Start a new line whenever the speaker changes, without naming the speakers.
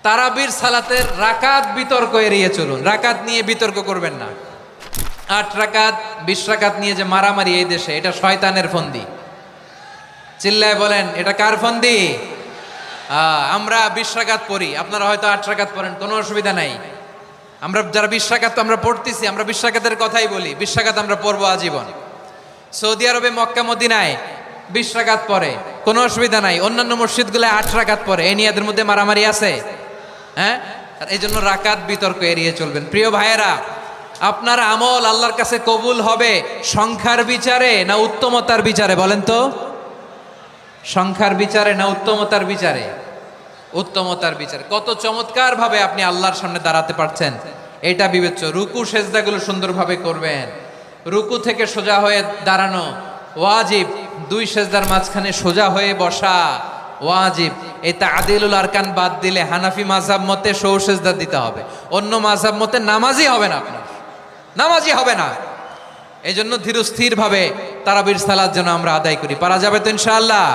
তারাবির সালাতের রাকাত বিতর্ক এড়িয়ে চলুন। রাকাত নিয়ে বিতর্ক করবেন না। 8 রাকাত 20 রাকাত নিয়ে যে মারামারি এই দেশে, এটা শয়তানের ফন্দি। চিল্লায় বলেন, এটা কার ফন্দি? আমরা 20 রাকাত পড়ি, আপনারা হয়তো 8 রাকাত পড়েন, কোনো অসুবিধা নাই। আমরা যারা 20 রাকাত আমরা পড়তেছি, আমরা 20 রাকাতের কথাই বলি। 20 রাকাত আমরা পড়বো আজীবন। সৌদি আরবে মক্কা মদিনায় 20 রাকাত পড়ে, কোনো অসুবিধা নাই। অন্যান্য মসজিদগুলোয় 8 রাকাত পড়ে। এই নিয়ে এদের মধ্যে মারামারি আছে? হ্যাঁ, এই জন্য রাকাত বিতর্ক এড়িয়ে চলবেন। প্রিয় ভাইয়েরা, আপনার আমল আল্লাহর কাছে কবুল হবে সংখ্যার বিচারে না উত্তমতার বিচারে? বলেন তো, সংখ্যার বিচারে না উত্তমতার বিচারে? উত্তমতার বিচারে। কত চমৎকার ভাবে আপনি আল্লাহর সামনে দাঁড়াতে পারছেন, এটা বিবেচ্য। রুকু সেজদাগুলো সুন্দরভাবে করবেন। রুকু থেকে সোজা হয়ে দাঁড়ানো ওয়াজিব। 2 সেজদার মাঝখানে সোজা হয়ে বসা ওয়াজিব। এই তা'দিলুল আরকান বাদ দিলে হানাফি মাযহাব মতে সৌ সেজদা দিতে হবে। অন্য মাযহাব মতে নামাজই হবে না, আপনার নামাজই হবে না। এই জন্য ধীরস্থির ভাবে তারাবির সালাত যেন আমরা আদায় করি। পারা যাবে তো ইনশাআল্লাহ?